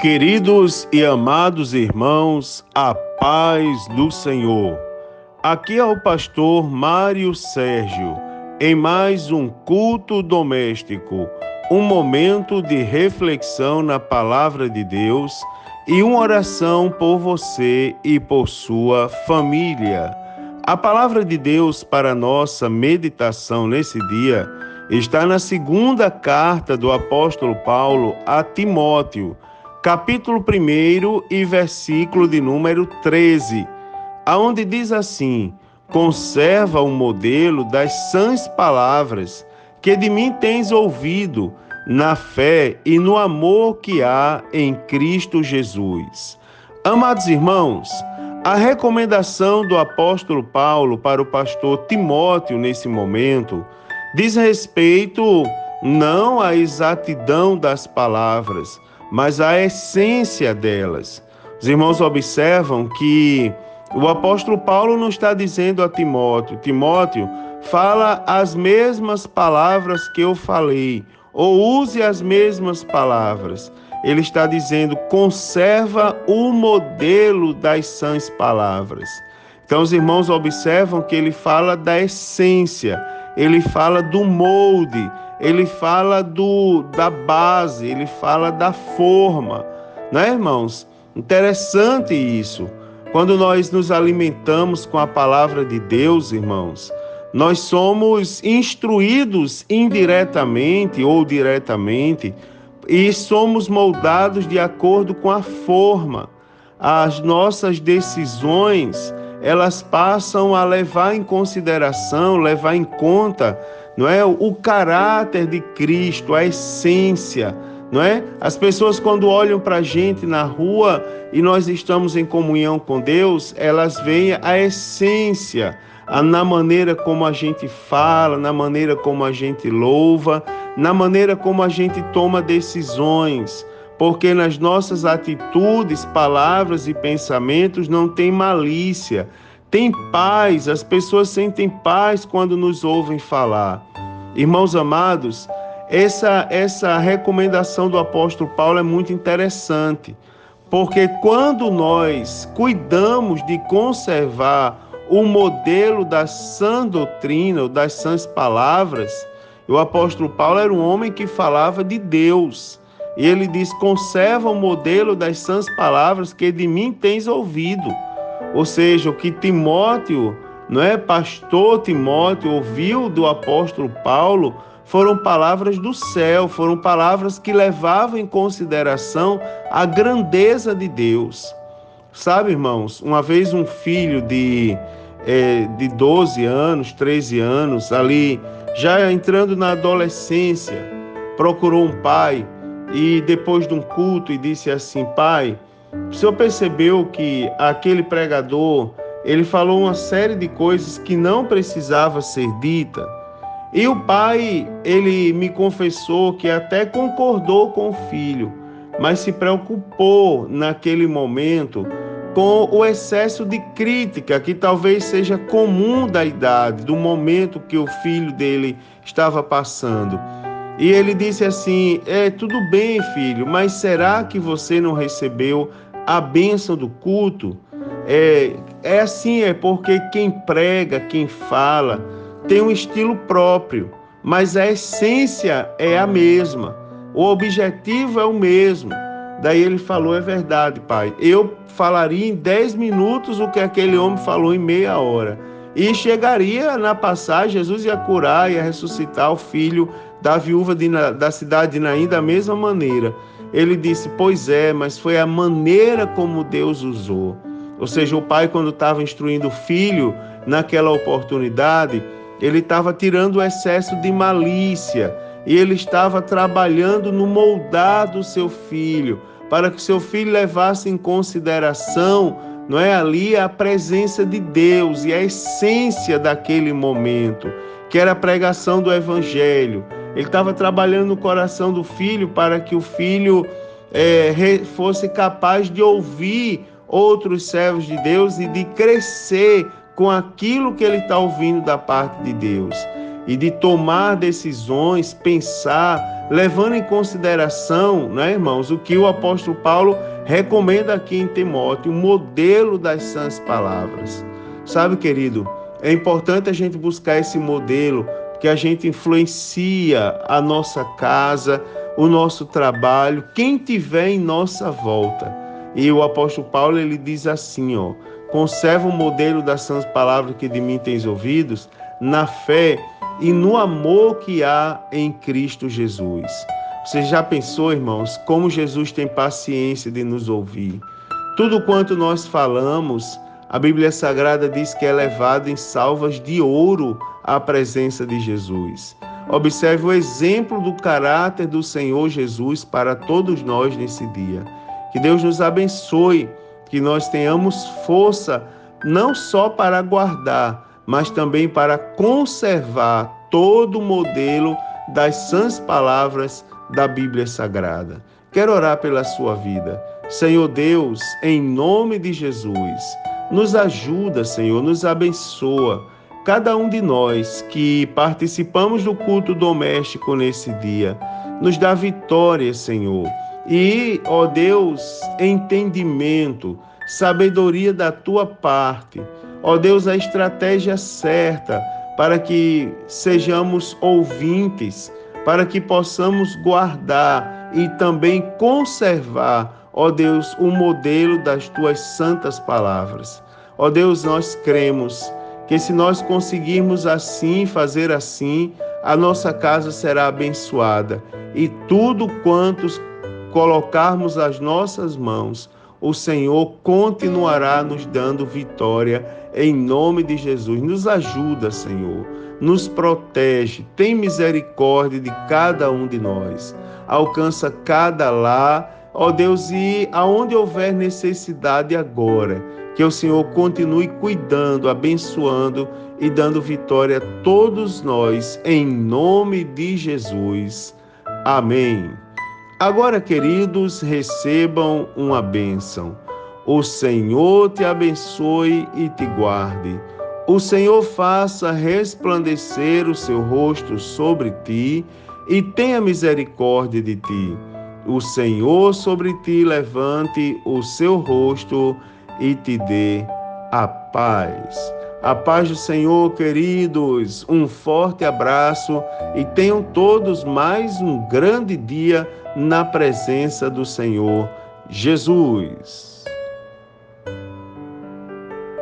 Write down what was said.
Queridos e amados irmãos, a paz do Senhor. Aqui é o pastor Mário Sérgio, em mais um culto doméstico, um momento de reflexão na palavra de Deus e uma oração por você e por sua família. A palavra de Deus para nossa meditação nesse dia está na segunda carta do apóstolo Paulo a Timóteo, capítulo 1 e versículo de número 13, aonde diz assim: conserva o modelo das sãs palavras que de mim tens ouvido, na fé e no amor que há em Cristo Jesus. Amados irmãos, a recomendação do apóstolo Paulo para o pastor Timóteo nesse momento diz respeito não à exatidão das palavras, mas a essência delas. Os irmãos observam que o apóstolo Paulo não está dizendo a Timóteo: Timóteo, fala as mesmas palavras que eu falei, ou use as mesmas palavras. Ele está dizendo: conserva o modelo das sãs palavras. Então os irmãos observam que ele fala da essência, ele fala do molde, ele fala da base, ele fala da forma, né, irmãos? Interessante isso. Quando nós nos alimentamos com a palavra de Deus, irmãos, nós somos instruídos indiretamente ou diretamente e somos moldados de acordo com a forma. As nossas decisões, elas passam a levar em consideração, levar em conta, não é, o caráter de Cristo, a essência, não é? As pessoas, quando olham para a gente na rua e nós estamos em comunhão com Deus, elas veem a essência, na maneira como a gente fala, na maneira como a gente louva, na maneira como a gente toma decisões, porque nas nossas atitudes, palavras e pensamentos não tem malícia, tem paz. As pessoas sentem paz quando nos ouvem falar. Irmãos amados, essa recomendação do apóstolo Paulo é muito interessante, porque quando nós cuidamos de conservar o modelo da sã doutrina, ou das sãs palavras, o apóstolo Paulo era um homem que falava de Deus. E ele diz: conserva o modelo das sãs palavras que de mim tens ouvido. Ou seja, o que Timóteo, não é, pastor Timóteo, ouviu do apóstolo Paulo foram palavras do céu, foram palavras que levavam em consideração a grandeza de Deus. Sabe, irmãos, uma vez um filho de 12 anos, 13 anos, ali já entrando na adolescência, procurou um pai e depois de um culto e disse assim: pai, o senhor percebeu que aquele pregador, ele falou uma série de coisas que não precisava ser dita? E o pai, ele me confessou que até concordou com o filho, mas se preocupou naquele momento com o excesso de crítica que talvez seja comum da idade, do momento que o filho dele estava passando. E ele disse assim: tudo bem, filho, mas será que você não recebeu a bênção do culto? É assim, é porque quem prega, quem fala, tem um estilo próprio, mas a essência é a mesma, o objetivo é o mesmo. Daí ele falou: é verdade, pai, eu falaria em 10 minutos o que aquele homem falou em meia hora. E chegaria na passagem, Jesus ia curar, ia ressuscitar o filho da viúva da cidade de Naim da mesma maneira. Ele disse: pois é, mas foi a maneira como Deus usou. Ou seja, o pai, quando estava instruindo o filho naquela oportunidade, ele estava tirando o excesso de malícia e ele estava trabalhando no moldar do seu filho, para que seu filho levasse em consideração, não é, ali a presença de Deus e a essência daquele momento, que era a pregação do Evangelho. Ele estava trabalhando no coração do filho para que o filho fosse capaz de ouvir outros servos de Deus e de crescer com aquilo que ele está ouvindo da parte de Deus. E de tomar decisões, pensar, levando em consideração, né, irmãos, o que o apóstolo Paulo recomenda aqui em Timóteo, o modelo das sãs palavras. Sabe, querido, é importante a gente buscar esse modelo, porque a gente influencia a nossa casa, o nosso trabalho, quem tiver em nossa volta. E o apóstolo Paulo, ele diz assim, conserva o modelo das sãs palavras que de mim tens ouvidos, na fé e no amor que há em Cristo Jesus. Você já pensou, irmãos, como Jesus tem paciência de nos ouvir? Tudo quanto nós falamos, a Bíblia Sagrada diz que é levado em salvas de ouro à presença de Jesus. Observe o exemplo do caráter do Senhor Jesus para todos nós nesse dia. Que Deus nos abençoe, que nós tenhamos força não só para guardar, mas também para conservar todo o modelo das sãs palavras da Bíblia Sagrada. Quero orar pela sua vida. Senhor Deus, em nome de Jesus, nos ajuda, Senhor, nos abençoa. Cada um de nós que participamos do culto doméstico nesse dia, nos dá vitória, Senhor. E, ó Deus, entendimento, sabedoria da tua parte. Ó Deus, a estratégia certa para que sejamos ouvintes, para que possamos guardar e também conservar, ó Deus, o modelo das tuas santas palavras. Ó Deus, nós cremos que se nós conseguirmos assim, fazer assim, a nossa casa será abençoada e tudo quanto colocarmos as nossas mãos, o Senhor continuará nos dando vitória em nome de Jesus. Nos ajuda, Senhor, nos protege, tem misericórdia de cada um de nós, alcança cada lar, ó Deus, e aonde houver necessidade agora, que o Senhor continue cuidando, abençoando e dando vitória a todos nós, em nome de Jesus. Amém. Agora, queridos, recebam uma bênção. O Senhor te abençoe e te guarde. O Senhor faça resplandecer o seu rosto sobre ti e tenha misericórdia de ti. O Senhor sobre ti levante o seu rosto e te dê a paz. A paz do Senhor, queridos. Um forte abraço e tenham todos mais um grande dia na presença do Senhor Jesus.